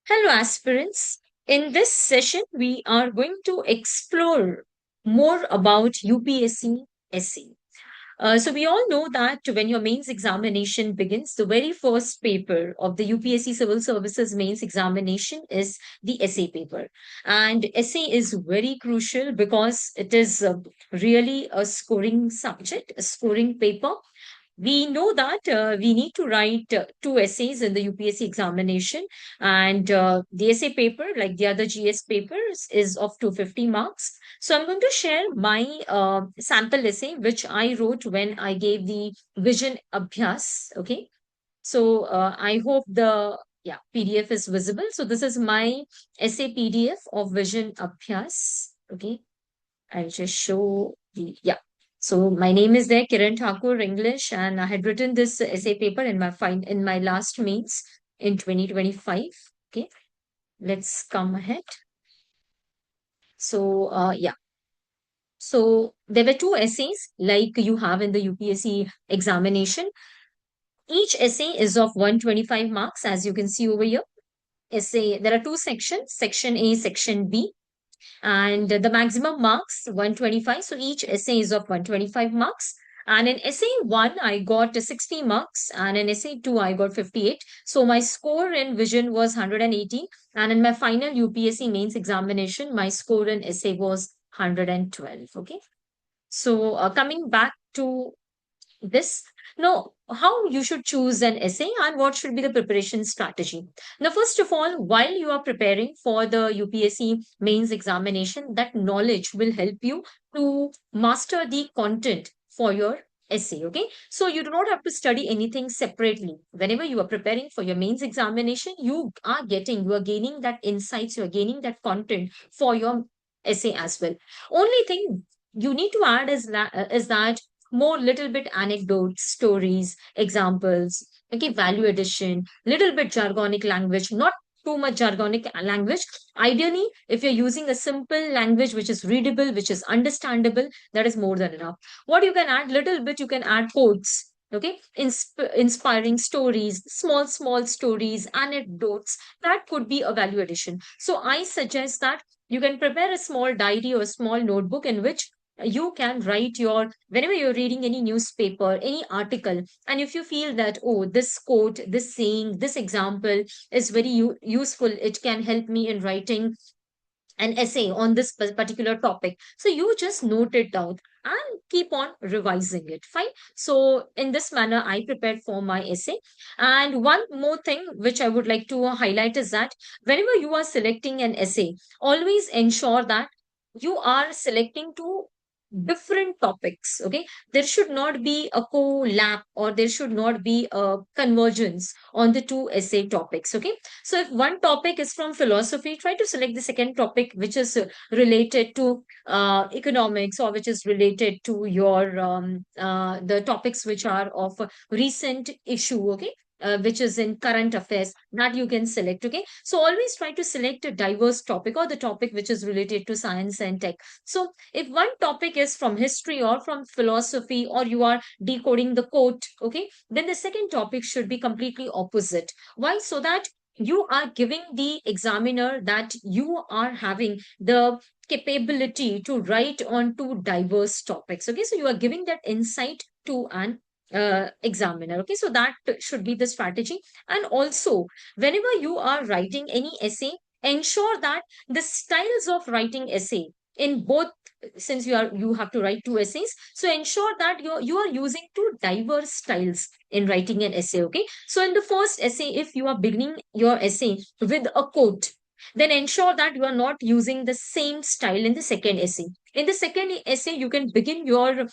Hello, aspirants. In this session, we are going to explore more about UPSC essay. So we all know that when your mains examination begins, the very first paper of the UPSC Civil Services mains examination is the essay paper. And essay is very crucial because it is really a scoring subject, a scoring paper. We know that we need to write two essays in the UPSC examination, and the essay paper, like the other GS papers, is of 250 marks. So I'm going to share my sample essay, which I wrote when I gave the Vision Abhyas. Okay. So I hope the PDF is visible. So this is my essay PDF of Vision Abhyas. Okay. I'll just show the. So my name is there, Kiran Thakur, English, and I had written this essay paper in my last mains in 2025. Okay, let's come ahead. So so there were two essays like you have in the UPSC examination. Each essay is of 125 marks, as you can see over here. Essay, there are two sections, section A, section B, and the maximum marks 125. So each essay is of 125 marks. And in essay 1 I got 60 marks, and in essay 2 I got 58. So my score in vision was 118, and in my final UPSC mains examination my score in essay was 112. Okay, so coming back to this, now how you should choose an essay and what should be the preparation strategy. Now first of all, while you are preparing for the UPSC mains examination, that knowledge will help you to master the content for your essay. Okay, so you do not have to study anything separately. Whenever you are preparing for your mains examination, you are gaining that insights, you are gaining that content for your essay as well. Only thing you need to add is that more little bit anecdotes, stories, examples, okay, value addition, little bit jargonic language, not too much jargonic language. Ideally, if you're using a simple language which is readable, which is understandable, that is more than enough. What you can add, little bit, you can add quotes. Okay, inspiring stories, small stories, anecdotes, that could be a value addition. So I suggest that you can prepare a small diary or a small notebook in which you can write your, whenever you're reading any newspaper, any article, and if you feel that, oh, this quote, this saying, this example is very useful, it can help me in writing an essay on this particular topic, so you just note it down and keep on revising it. Fine. So in this manner I prepared for my essay. And one more thing which I would like to highlight is that whenever you are selecting an essay, always ensure that you are selecting two different topics. Okay, there should not be a collab, or there should not be a convergence on the two essay topics. Okay, so if one topic is from philosophy, try to select the second topic which is related to economics, or which is related to your the topics which are of recent issue. Okay, which is in current affairs, that you can select. Okay, so always try to select a diverse topic, or the topic which is related to science and tech. So if one topic is from history or from philosophy, or you are decoding the quote, okay, then the second topic should be completely opposite. Why? So that you are giving the examiner that you are having the capability to write on two diverse topics. Okay, so you are giving that insight to an examiner. Okay, so that should be the strategy. And also, whenever you are writing any essay, ensure that the styles of writing essay in both, since you have to write two essays, so ensure that you are using two diverse styles in writing an essay. Okay, so in the first essay, if you are beginning your essay with a quote, then ensure that you are not using the same style in the second essay. In the second essay, you can begin your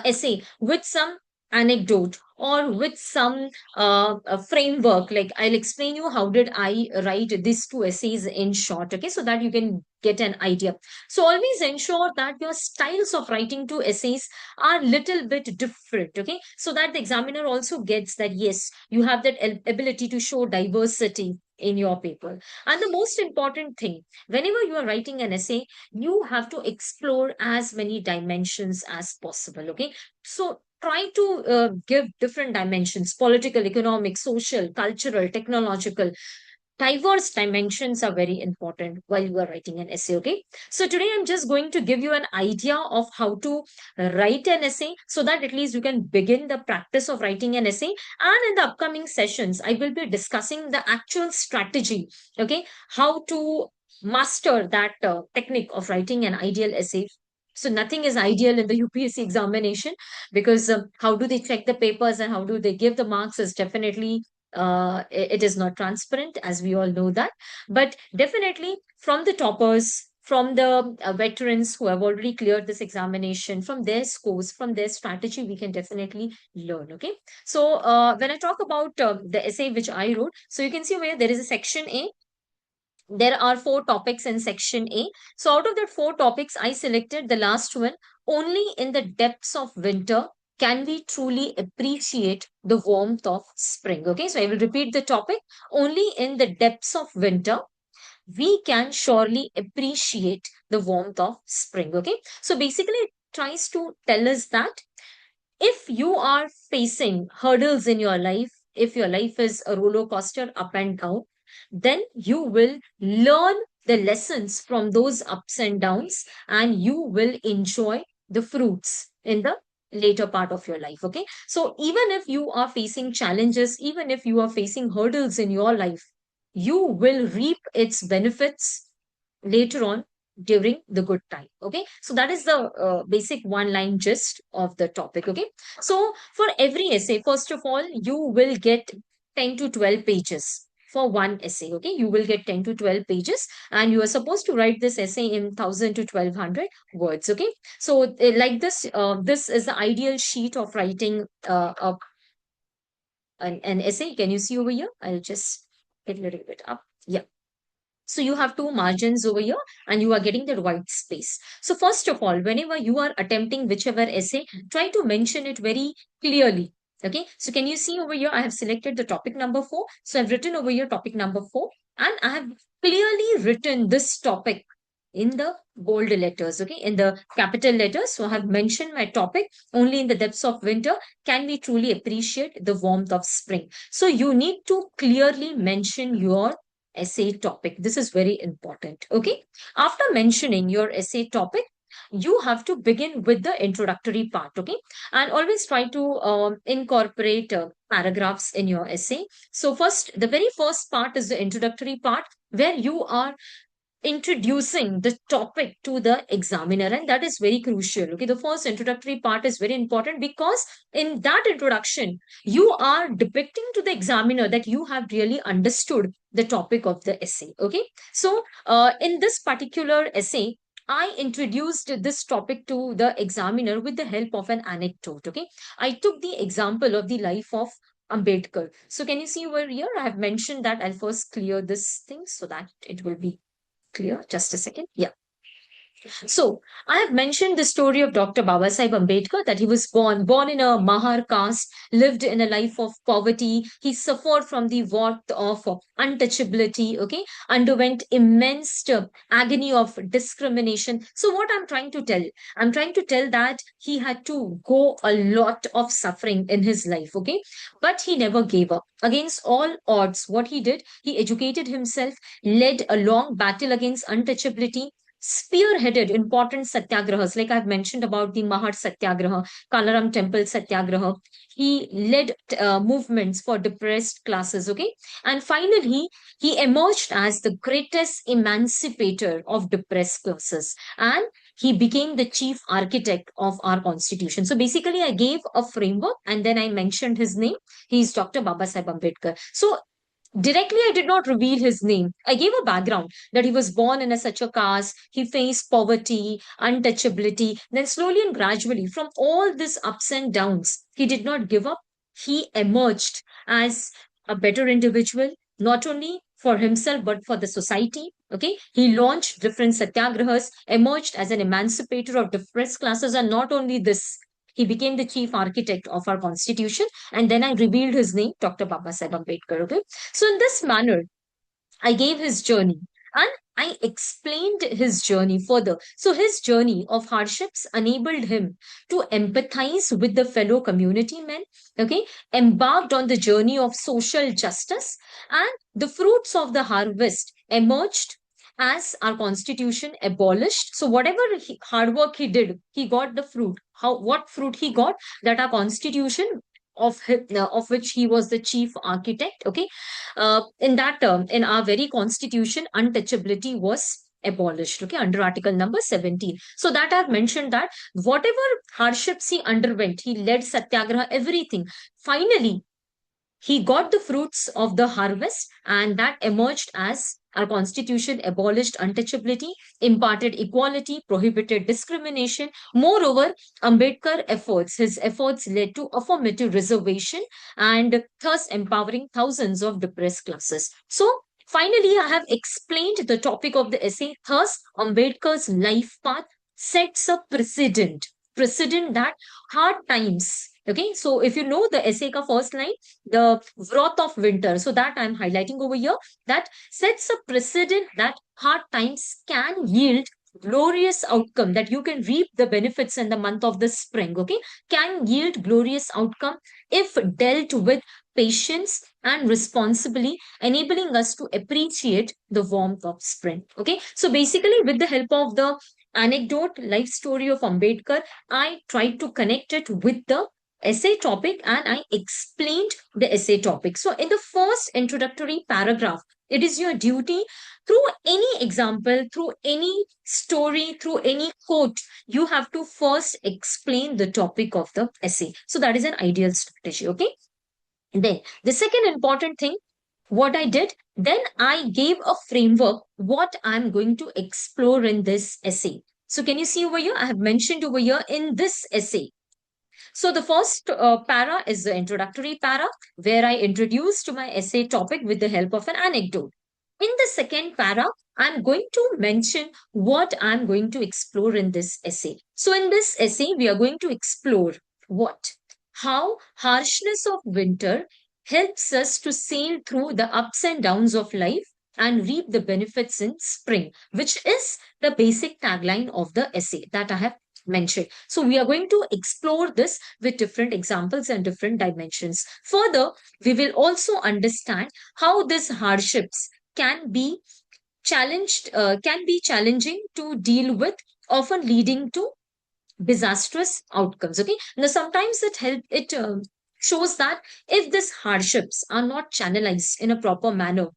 essay with some anecdote, or with some a framework, like I'll explain you how did I write these two essays in short. Okay, so that you can get an idea. So always ensure that your styles of writing two essays are little bit different. Okay, so that the examiner also gets that yes, you have that ability to show diversity in your paper. And the most important thing, whenever you are writing an essay, you have to explore as many dimensions as possible. Okay, so try to give different dimensions: political, economic, social, cultural, technological. diverse dimensions are very important while you are writing an essay. Okay, so today I'm just going to give you an idea of how to write an essay, so that at least you can begin the practice of writing an essay. And in the upcoming sessions I will be discussing the actual strategy, okay, how to master that technique of writing an ideal essay. So nothing is ideal in the UPSC examination, because how do they check the papers and how do they give the marks is definitely it is not transparent, as we all know that. But definitely from the toppers, from the veterans who have already cleared this examination, from their scores, from their strategy, we can definitely learn. Okay, so when I talk about the essay which I wrote, so you can see where there is a section A. There are four topics in section A. So out of that four topics, I selected the last one. Only in the depths of winter can we truly appreciate the warmth of spring. Okay, so I will repeat the topic. Only in the depths of winter we can surely appreciate the warmth of spring. Okay, so basically it tries to tell us that if you are facing hurdles in your life, if your life is a roller coaster up and down, then you will learn the lessons from those ups and downs, and you will enjoy the fruits in the later part of your life. Okay, so even if you are facing challenges, even if you are facing hurdles in your life, you will reap its benefits later on during the good time. Okay, so that is the basic one line gist of the topic. Okay, so for every essay, first of all, you will get 10 to 12 pages for one essay. Okay, you will get 10 to 12 pages, and you are supposed to write this essay in 1000 to 1200 words. Okay, so like this, this is the ideal sheet of writing an essay. Can you see over here? I'll just get a little bit up. Yeah, so you have two margins over here, and you are getting the white space. So first of all, whenever you are attempting whichever essay, try to mention it very clearly. Okay, so can you see over here, I have selected the topic number 4. So I've written over here topic number 4, and I have clearly written this topic in the bold letters, okay, in the capital letters. So I have mentioned my topic. Only in the depths of winter can we truly appreciate the warmth of spring. So you need to clearly mention your essay topic. This is very important. Okay. After mentioning your essay topic, you have to begin with the introductory part. Okay. And always try to incorporate paragraphs in your essay. So, first, the very first part is the introductory part, where you are introducing the topic to the examiner, and that is very crucial. Okay, the first introductory part is very important, because in that introduction you are depicting to the examiner that you have really understood the topic of the essay. Okay, so in this particular essay, I introduced this topic to the examiner with the help of an anecdote. Okay, I took the example of the life of Ambedkar. So can you see over here, I have mentioned that. I'll first clear this thing so that it will be clear. Just a second. Yeah. So I have mentioned the story of Dr. Babasaheb Ambedkar, that he was born in a Mahar caste, lived in a life of poverty. He suffered from the warmth of untouchability, okay, underwent immense agony of discrimination. So what I'm trying to tell that he had to go a lot of suffering in his life, okay, but he never gave up. Against all odds, what he did, he educated himself, led a long battle against untouchability, spearheaded important satyagrahas, like I've mentioned about the Mahar Satyagraha, Kalaram Temple Satyagraha. He led movements for depressed classes, okay? And finally, he emerged as the greatest emancipator of depressed classes. And he became the chief architect of our constitution. So basically, I gave a framework and then I mentioned his name. He's Dr. Babasaheb Ambedkar. So directly, I did not reveal his name. I gave a background that he was born in such a caste, he faced poverty, untouchability. Then, slowly and gradually, from all these ups and downs, he did not give up. He emerged as a better individual, not only for himself, but for the society. Okay, he launched different satyagrahas, emerged as an emancipator of depressed classes, and not only this, he became the chief architect of our constitution. And then I revealed his name, Dr. Babasaheb Ambedkar. Okay, so in this manner, I gave his journey. And I explained his journey further. So his journey of hardships enabled him to empathize with the fellow community men, okay, embarked on the journey of social justice, and the fruits of the harvest emerged as our constitution abolished. So whatever hard work he did, he got the fruit. How, what fruit he got? That our constitution of which he was the chief architect, okay, in that term, in our very constitution, untouchability was abolished, okay, under article number 17. So that I've mentioned that whatever hardships he underwent, he led satyagraha, everything, finally he got the fruits of the harvest, and that emerged as our constitution abolished untouchability, imparted equality, prohibited discrimination. Moreover, his efforts led to affirmative reservation, and thus empowering thousands of depressed classes. So finally, I have explained the topic of the essay. Thus, Ambedkar's life path sets a precedent that hard times. Okay, so if you know the essay ka first line, the wrath of winter, so that I'm highlighting over here, that sets a precedent that hard times can yield glorious outcome, that you can reap the benefits in the month of the spring, okay, can yield glorious outcome if dealt with patience and responsibly, enabling us to appreciate the warmth of spring. Okay, so basically with the help of the anecdote life story of Ambedkar, I tried to connect it with the essay topic, and I explained the essay topic. So in the first introductory paragraph, it is your duty, through any example, through any story, through any quote, you have to first explain the topic of the essay. So that is an ideal strategy. Okay. Then the second important thing, what I did, then I gave a framework what I'm going to explore in this essay. So can you see over here? I have mentioned over here in this essay. So the first para is the introductory para, where I introduced my essay topic with the help of an anecdote. In the second para, I'm going to mention what I'm going to explore in this essay. So in this essay, we are going to explore what? How harshness of winter helps us to sail through the ups and downs of life and reap the benefits in spring, which is the basic tagline of the essay that I have mentioned. So we are going to explore this with different examples and different dimensions. Further, we will also understand how these hardships can be can be challenging to deal with, often leading to disastrous outcomes. Okay, now sometimes it shows that if these hardships are not channelized in a proper manner,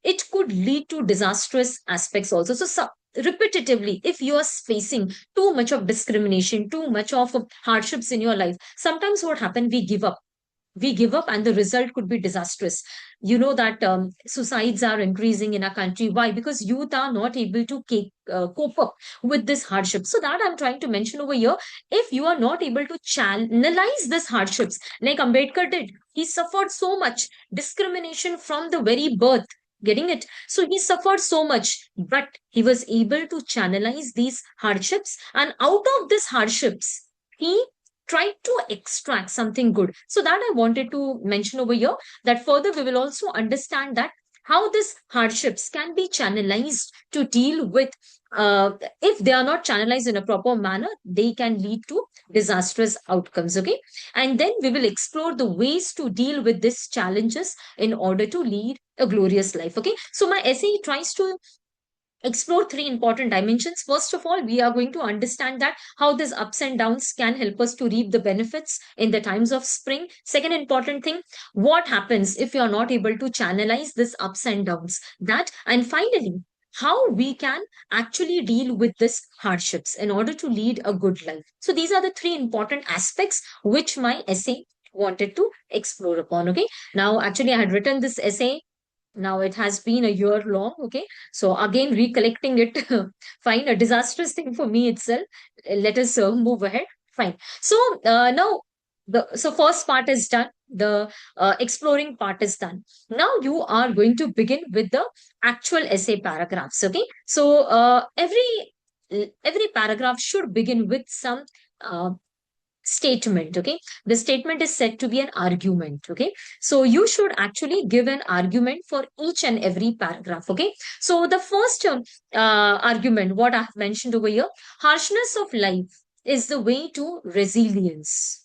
it could lead to disastrous aspects also. So repetitively, if you are facing too much of discrimination, too much of hardships in your life, sometimes what happens, we give up and the result could be disastrous. You know that suicides are increasing in our country. Why? Because youth are not able to cope up with this hardship. So that I'm trying to mention over here, if you are not able to channelize this hardships like Ambedkar did, he suffered so much discrimination from the very birth, getting it? So he suffered so much, but he was able to channelize these hardships, and out of these hardships he tried to extract something good. So that I wanted to mention over here, that further we will also understand that how these hardships can be channelized to deal with, if they are not channelized in a proper manner, they can lead to disastrous outcomes. Okay, and then we will explore the ways to deal with these challenges in order to lead a glorious life. Okay, so my essay tries to explore three important dimensions. First of all, we are going to understand that how these ups and downs can help us to reap the benefits in the times of spring. Second important thing, what happens if you are not able to channelize this ups and downs, that, and finally, how we can actually deal with this hardships in order to lead a good life. So these are the three important aspects which my essay wanted to explore upon. Okay, now actually I had written this essay, now it has been a year long. Okay, so again recollecting it, fine, a disastrous thing for me itself. Let us move ahead. Fine. So now the so first part is done, the exploring part is done. Now you are going to begin with the actual essay paragraphs. Okay, so every paragraph should begin with some uh, statement. Okay, the statement is said to be an argument. Okay, so you should actually give an argument for each and every paragraph. Okay, so the first argument, what I have mentioned over here, harshness of life is the way to resilience.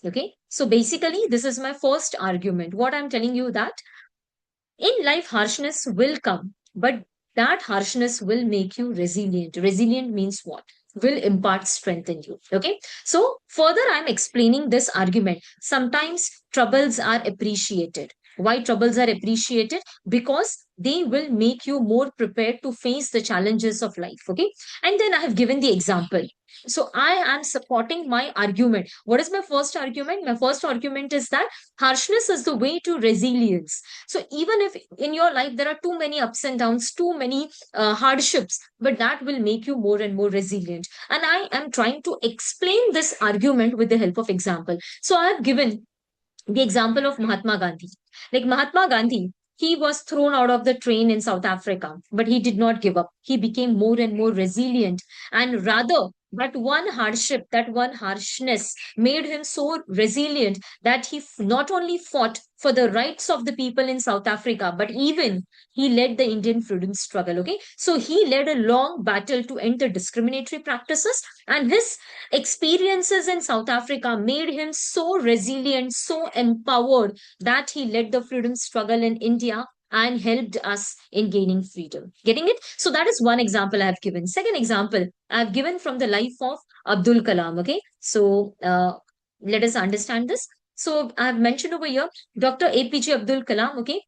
Okay, so basically this is my first argument. What I'm telling you, that in life harshness will come, but that harshness will make you resilient. Resilient means what? Will impart strength in you. Okay, so further I'm explaining this argument. Sometimes troubles are appreciated. Why troubles are appreciated? Because they will make you more prepared to face the challenges of life. Okay, and then I have given the example. So I am supporting my argument. What is my first argument? My first argument is that harshness is the way to resilience. So even if in your life there are too many ups and downs, too many hardships, but that will make you more and more resilient. And I am trying to explain this argument with the help of example. So I have given the example of Mahatma Gandhi. Like Mahatma Gandhi, he was thrown out of the train in South Africa, but he did not give up. He became more and more resilient. And rather, that one hardship, that one harshness made him so resilient that he not only fought for the rights of the people in South Africa, but even he led the Indian freedom struggle. Okay. So he led a long battle to end the discriminatory practices, and his experiences in South Africa made him so resilient, so empowered, that he led the freedom struggle in India and helped us in gaining freedom. Getting it? So that is one example I have given. Second example I have given from the life of Abdul Kalam. Okay. So let us understand this. So I have mentioned over here Dr. APJ Abdul Kalam. Okay.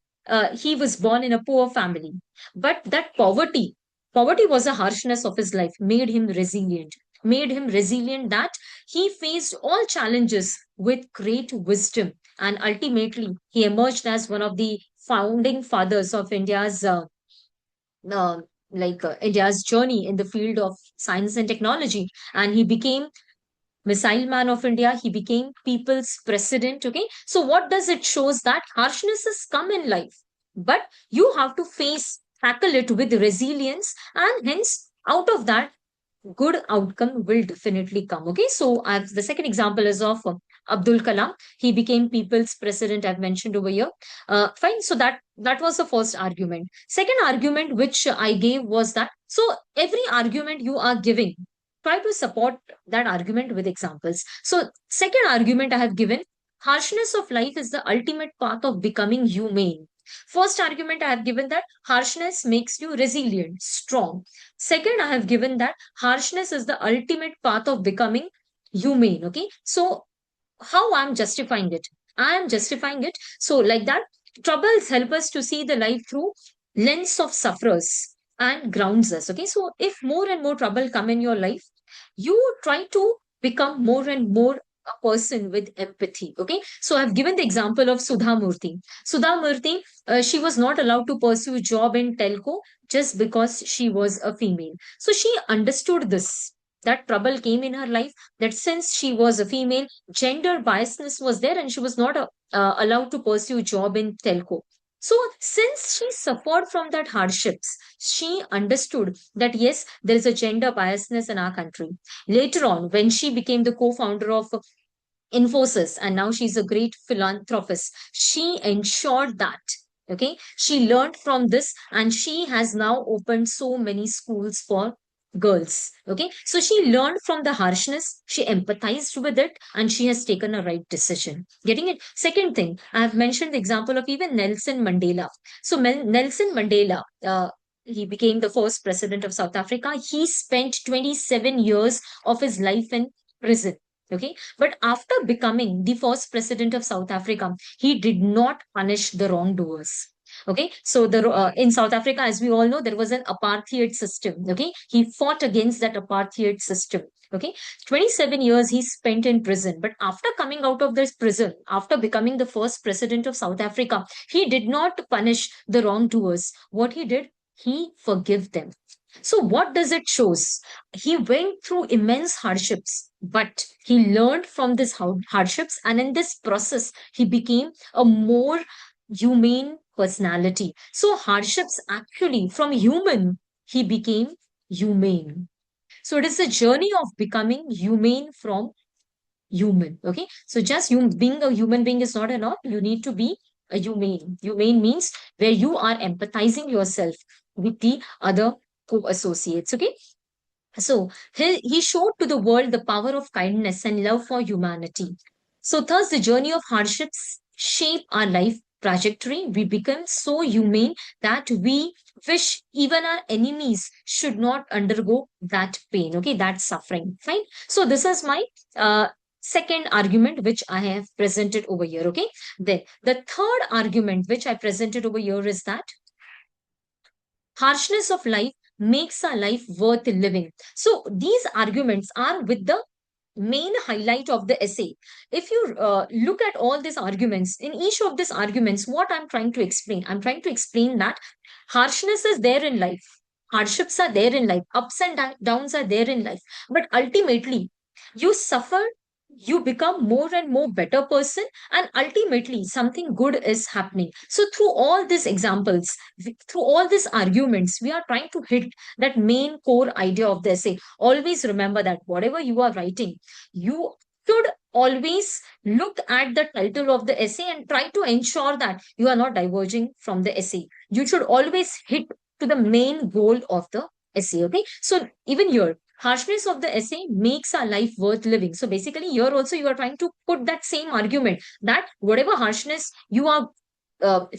He was born in a poor family, but that poverty was a harshness of his life, made him resilient, that he faced all challenges with great wisdom, and ultimately he emerged as one of the founding fathers of uh, India's journey in the field of science and technology. And he became missile man of India. He became people's president. Okay, so what does it shows? That harshness has come in life, but you have to tackle it with resilience, and hence out of that good outcome will definitely come. Okay, so I've the second example is of Abdul Kalam. He became people's president. I've mentioned over here. Fine. So that was the first argument. Second argument which I gave was that, so every argument you are giving, try to support that argument with examples. So second argument I have given: harshness of life is the ultimate path of becoming humane. First argument I have given that harshness makes you resilient, strong. Second, I have given that harshness is the ultimate path of becoming humane. Okay. So, how I'm justifying it? I am justifying it. So, like that, troubles help us to see the life through lens of sufferers and grounds us. Okay. So, if more and more trouble come in your life, you try to become more and more a person with empathy. Okay. So, I've given the example of Sudha Murthy. Sudha Murthy, she was not allowed to pursue a job in telco just because she was a female. So she understood this. That trouble came in her life, that since she was a female, gender biasness was there, and she was not allowed to pursue job in telco. So since she suffered from that hardships, she understood that yes, there is a gender biasness in our country. Later on, when she became the co-founder of Infosys, and now she's a great philanthropist, she ensured that. Okay, she learned from this, and she has now opened so many schools for girls. Okay, so she learned from the harshness, she empathized with it, and she has taken a right decision. Getting it? Second thing, I have mentioned the example of even Nelson Mandela. So Nelson Mandela, he became the first president of South Africa. He spent 27 years of his life in prison. Okay, but after becoming the first president of South Africa, he did not punish the wrongdoers. Okay, so in South Africa, as we all know, there was an apartheid system. Okay, he fought against that apartheid system. Okay, 27 years he spent in prison, but after coming out of this prison, after becoming the first president of South Africa, he did not punish the wrongdoers. What he did, he forgave them. So what does it shows? He went through immense hardships, but he learned from this hardships, and in this process, he became a more humane personality. So hardships actually, from human, he became humane. So it is a journey of becoming humane from human. Okay, so just you being a human being is not enough. You need to be a humane. Humane means where you are empathizing yourself with the other co-associates. Okay, so he showed to the world the power of kindness and love for humanity. So thus the journey of hardships shape our life trajectory. We become so humane that we wish even our enemies should not undergo that pain, okay, that suffering. Fine. So this is my uh, second argument which I have presented over here. Okay. Then the third argument which I presented over here is that harshness of life makes our life worth living. So these arguments are with the main highlight of the essay. If you look at all these arguments, in each of these arguments, what I'm trying to explain, I'm trying to explain that harshness is there in life, hardships are there in life, ups and downs are there in life, but ultimately you suffer, you become more and more better person, and ultimately something good is happening. So through all these examples, through all these arguments, we are trying to hit that main core idea of the essay. Always remember that whatever you are writing, you should always look at the title of the essay and try to ensure that you are not diverging from the essay. You should always hit to the main goal of the essay. Okay, so even here, harshness of the essay makes our life worth living. So basically here also you are trying to put that same argument that whatever harshness you are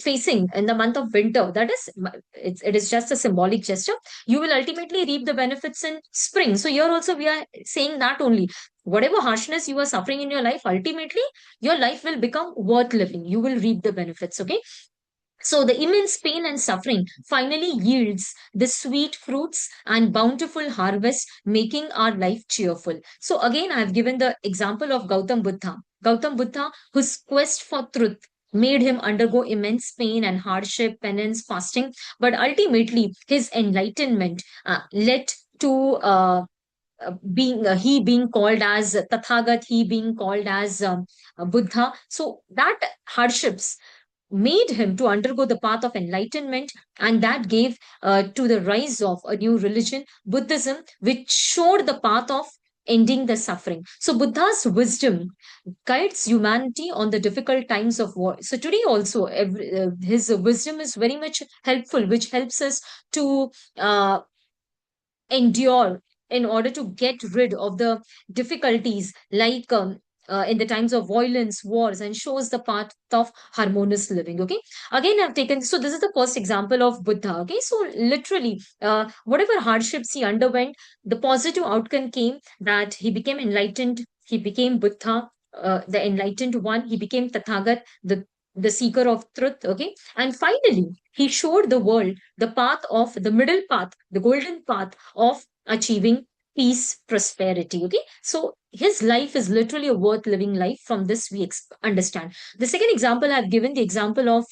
facing in the month of winter, that is, it is just a symbolic gesture. You will ultimately reap the benefits in spring. So here also we are saying that only whatever harshness you are suffering in your life, ultimately your life will become worth living. You will reap the benefits. Okay, so the immense pain and suffering finally yields the sweet fruits and bountiful harvest, making our life cheerful. So again, I have given the example of Gautam Buddha. Gautam Buddha, whose quest for truth made him undergo immense pain and hardship, penance, fasting, but ultimately his enlightenment led to being he being called as Tathagat, he being called as Buddha. So that hardships made him to undergo the path of enlightenment, and that gave to the rise of a new religion, Buddhism, which showed the path of ending the suffering. So Buddha's wisdom guides humanity on the difficult times of war. So today also his wisdom is very much helpful, which helps us to endure in order to get rid of the difficulties like in the times of violence, wars, and shows the path of harmonious living. Okay, again I've taken, so this is the first example of Buddha. Okay, so literally whatever hardships he underwent, the positive outcome came that he became enlightened, he became Buddha, the enlightened one, he became Tathagat, the seeker of truth. Okay, and finally he showed the world the path of the middle path, the golden path of achieving peace, prosperity. Okay, so his life is literally a worth living life. From this we understand. The second example I've given, the example of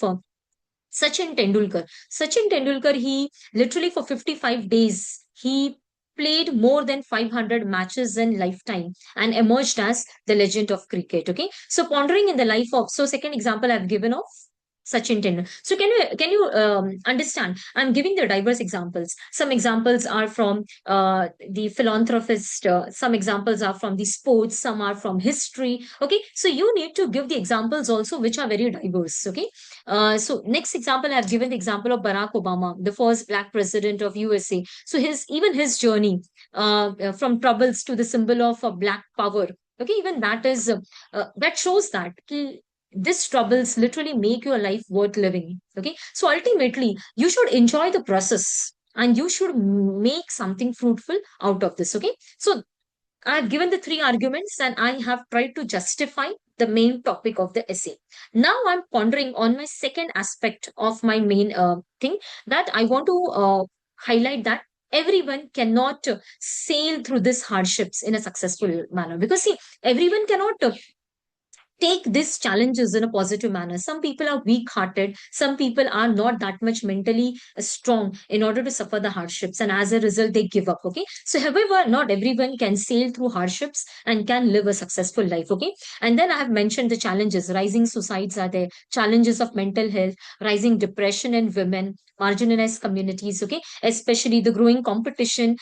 Sachin Tendulkar. Sachin Tendulkar, he literally for 55 days, he played more than 500 matches in lifetime and emerged as the legend of cricket. Okay. So pondering in the life of, so second example I've given of Sachin Tendulkar. So can you understand? I'm giving the diverse examples. Some examples are from the philanthropist. Some examples are from the sports. Some are from history. Okay, so you need to give the examples also which are very diverse. Okay, so next example, I've given the example of Barack Obama, the first black president of USA. So his journey from troubles to the symbol of black power. Okay, even that is that shows that these troubles literally make your life worth living. Okay, so ultimately you should enjoy the process and you should make something fruitful out of this. Okay, so I've given the three arguments and I have tried to justify the main topic of the essay. Now I'm pondering on my second aspect of my main thing, that I want to highlight that everyone cannot sail through these hardships in a successful manner, because see, everyone cannot take these challenges in a positive manner. Some people are weak hearted, some people are not that much mentally strong in order to suffer the hardships, and as a result, they give up. Okay, so however, not everyone can sail through hardships and can live a successful life. Okay, and then I have mentioned the challenges. Rising suicides are there, challenges of mental health, rising depression in women, marginalized communities, okay, especially the growing competition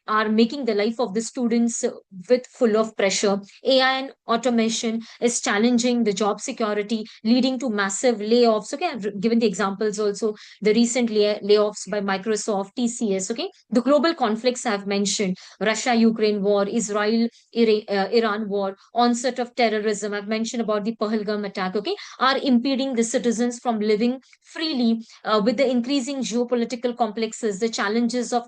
are making the life of the students with full of pressure. AI and automation is challenging the job security, leading to massive layoffs. Okay, I've given the examples also, the recent layoffs by Microsoft, TCS. Okay, the global conflicts I've mentioned, Russia Ukraine war, Israel Iran war, onset of terrorism, I've mentioned about the Pahalgam attack, okay, are impeding the citizens from living freely. With the increasing geopolitical complexes, the challenges of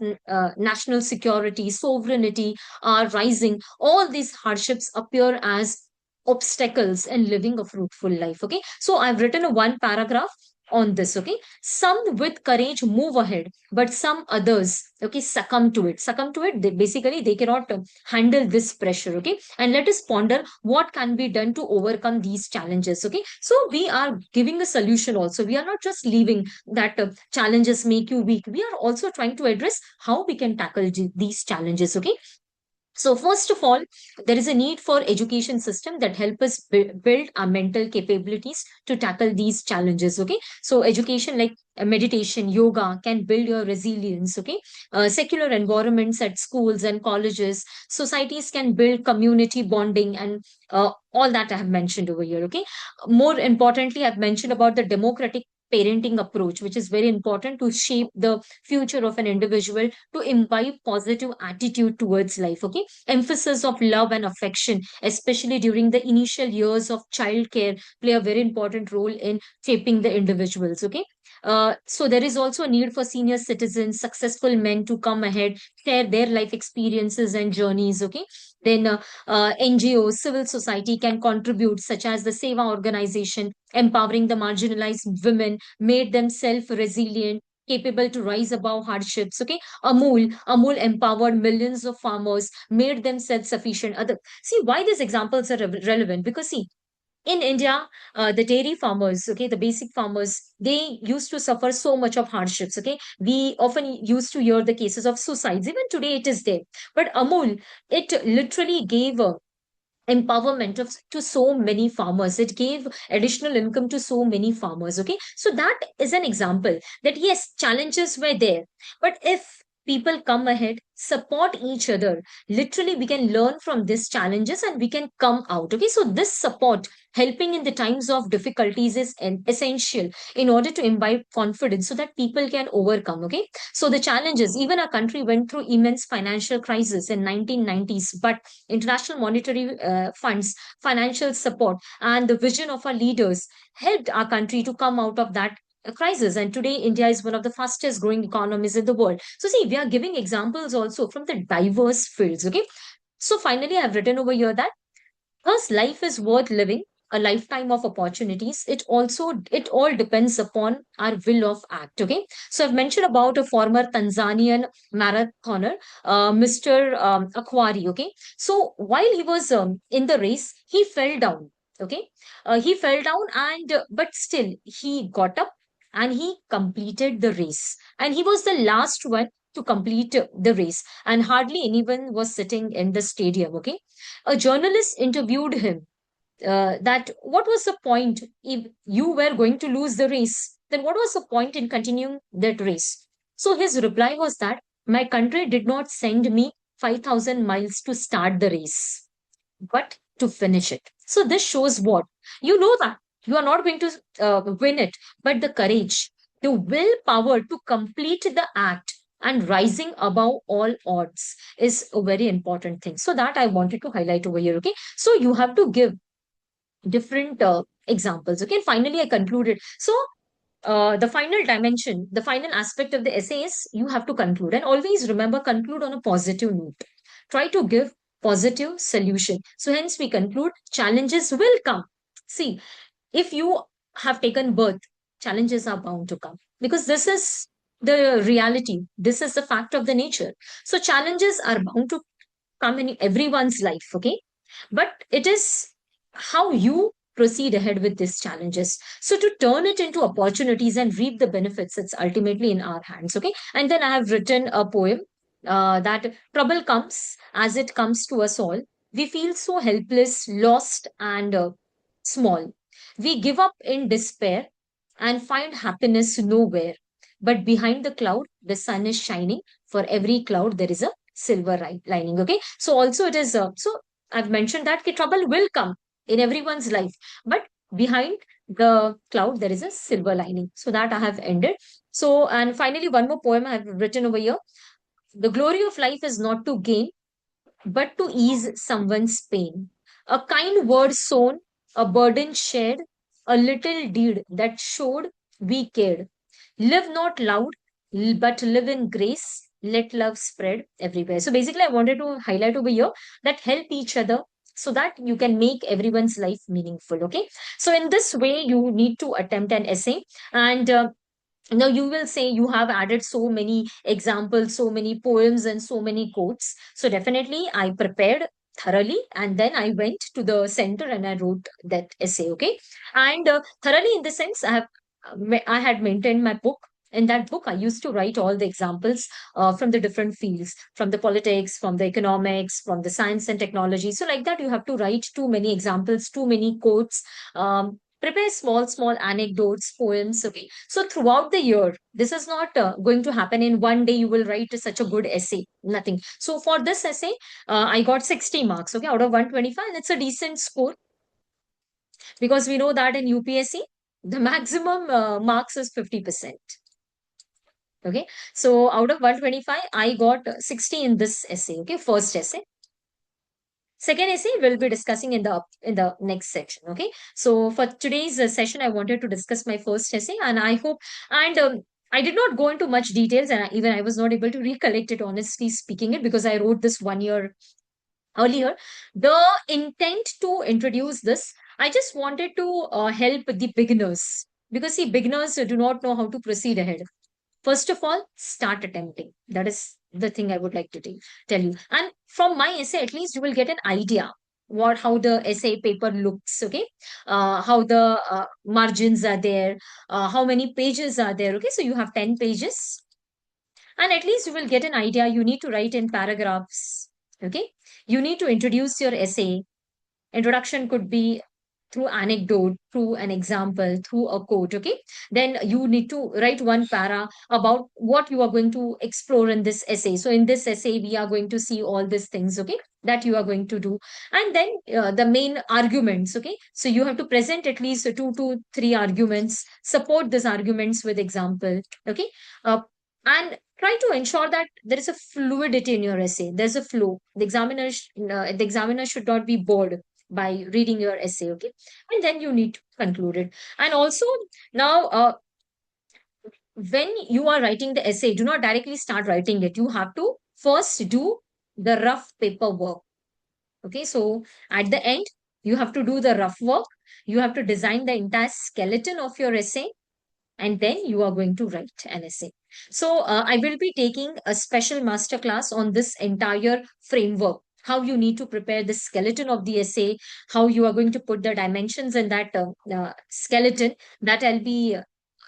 national security, sovereignty are rising. All these hardships appear as obstacles in living a fruitful life. Okay, so I've written a one paragraph on this. Okay, some with courage move ahead, but some others, okay, succumb to it. They basically they cannot handle this pressure. Okay, and let us ponder what can be done to overcome these challenges. Okay, so we are giving a solution also. We are not just leaving that challenges make you weak. We are also trying to address how we can tackle these challenges. Okay, so first of all, there is a need for education system that help us build our mental capabilities to tackle these challenges. Okay, so education like meditation, yoga can build your resilience. Okay, secular environments at schools and colleges, societies can build community bonding and all that I have mentioned over here. Okay, more importantly, I've mentioned about the democratic parenting approach, which is very important to shape the future of an individual, to imbibe positive attitude towards life. Okay, emphasis of love and affection, especially during the initial years of childcare, play a very important role in shaping the individuals. Okay, so there is also a need for senior citizens, successful men to come ahead, share their life experiences and journeys. Okay, then NGOs, civil society can contribute, such as the Seva organization, empowering the marginalized women, made them self-resilient, capable to rise above hardships. Okay, Amul empowered millions of farmers, made them self-sufficient. Other see why these examples are relevant, because see, in India, the dairy farmers, okay, the basic farmers, they used to suffer so much of hardships. Okay, we often used to hear the cases of suicides. Even today, it is there. But Amul, it literally gave empowerment to so many farmers. It gave additional income to so many farmers. Okay, so that is an example that yes, challenges were there, but if people come ahead, support each other, literally we can learn from these challenges and we can come out. Okay, so this support, helping in the times of difficulties, is essential in order to imbibe confidence so that people can overcome. Okay, so the challenges, even our country went through immense financial crisis in 1990s, but international monetary funds, financial support, and the vision of our leaders helped our country to come out of that crisis. And today, India is one of the fastest growing economies in the world. So, see, we are giving examples also from the diverse fields. Okay. So, finally, I've written over here that because life is worth living, a lifetime of opportunities, it all depends upon our will of act. Okay, so I've mentioned about a former Tanzanian marathoner, Mr. Aquari. Okay, so while he was in the race, he fell down. Okay, he fell down, and but still he got up and he completed the race, and he was the last one to complete the race, and hardly anyone was sitting in the stadium. Okay, a journalist interviewed him that what was the point if you were going to lose the race? Then what was the point in continuing that race? So his reply was that my country did not send me 5,000 miles to start the race, but to finish it. So this shows what? You know that you are not going to win it, but the courage, the willpower to complete the act and rising above all odds is a very important thing. So that I wanted to highlight over here. Okay. So you have to give different examples. Okay. And finally, I concluded. So the final dimension, the final aspect of the essay is you have to conclude. And always remember, conclude on a positive note. Try to give positive solution. So hence we conclude challenges will come. See, if you have taken birth, challenges are bound to come because this is the reality. This is the fact of the nature. So challenges are bound to come in everyone's life. Okay. But it is how you proceed ahead with these challenges. So to turn it into opportunities and reap the benefits, it's ultimately in our hands. Okay. And then I have written a poem that trouble comes as it comes to us all. We feel so helpless, lost, and small. We give up in despair, and find happiness nowhere. But behind the cloud, the sun is shining. For every cloud, there is a silver lining. Okay. So also it is, so I've mentioned that trouble will come in everyone's life, but behind the cloud, there is a silver lining. So that I have ended. So, and finally, one more poem I have written over here. The glory of life is not to gain, but to ease someone's pain. A kind word sown, a burden shared, a little deed that showed we cared. Live not loud, but live in grace. Let love spread everywhere. So basically, I wanted to highlight over here that help each other so that you can make everyone's life meaningful. Okay. So in this way, you need to attempt an essay, and now you will say you have added so many examples, so many poems, and so many quotes. So definitely I prepared thoroughly, and then I went to the center and I wrote that essay. Okay. And thoroughly in the sense, I had maintained my book. In that book, I used to write all the examples from the different fields, from the politics, from the economics, from the science and technology. So like that, you have to write too many examples, too many quotes, prepare small anecdotes, poems. Okay. So throughout the year, this is not going to happen in one day. You will write such a good essay. Nothing. So for this essay, I got 60 marks. Okay, out of 125, and it's a decent score because we know that in UPSC, the maximum marks is 50%. Okay. So out of 125, I got 60 in this essay. Okay. First essay. Second essay we'll be discussing in the next section. Okay. So for today's session, I wanted to discuss my first essay, and I hope, and I did not go into much details, and even I was not able to recollect it, honestly speaking, it because I wrote this 1 year earlier. The intent to introduce this, I just wanted to help the beginners, because see, beginners do not know how to proceed ahead. First of all, start attempting. That is the thing I would like to tell you. And from my essay, at least you will get an idea how the essay paper looks. Okay. How the margins are there, how many pages are there. Okay. So you have 10 pages, and at least you will get an idea. You need to write in paragraphs. Okay. You need to introduce your essay. Introduction could be through anecdote, through an example, through a quote. Okay. Then you need to write one para about what you are going to explore in this essay. So in this essay, we are going to see all these things. Okay. That you are going to do. And then the main arguments. Okay. So you have to present at least 2 to 3 arguments, support these arguments with example. Okay. And try to ensure that there is a fluidity in your essay. There's a flow. The examiner should not be bored by reading your essay. Okay. And then you need to conclude it. And also, now when you are writing the essay, do not directly start writing it. You have to first do the rough paperwork. Okay. So at the end, you have to do the rough work. You have to design the entire skeleton of your essay, and then you are going to write an essay. So I will be taking a special masterclass on this entire framework, how you need to prepare the skeleton of the essay, how you are going to put the dimensions in that skeleton, that I'll be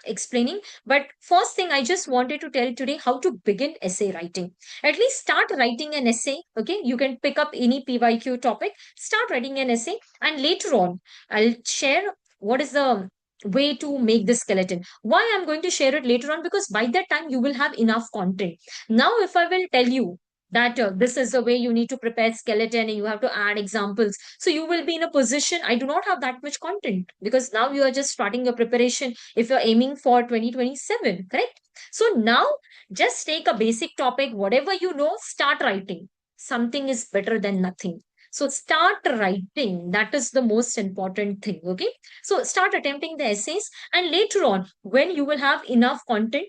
explaining. But first thing, I just wanted to tell you today how to begin essay writing. At least start writing an essay. Okay, you can pick up any PYQ topic, start writing an essay, and later on, I'll share what is the way to make the skeleton. Why I'm going to share it later on? Because by that time you will have enough content. Now if I will tell you that this is the way you need to prepare skeleton and you have to add examples, so you will be in a position, I do not have that much content, because now you are just starting your preparation if you're aiming for 2027, correct? So now just take a basic topic, whatever you know, start writing. Something is better than nothing. So start writing. That is the most important thing. Okay. So start attempting the essays, and later on, when you will have enough content,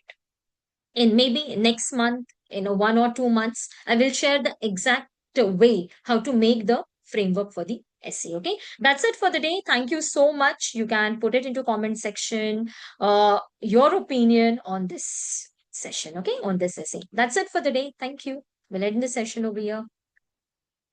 in maybe next month, 1 or 2 months, I will share the exact way how to make the framework for the essay. Okay. That's it for the day. Thank you so much. You can put it into comment section, your opinion on this session. Okay. On this essay. That's it for the day. Thank you. We'll end the session over here.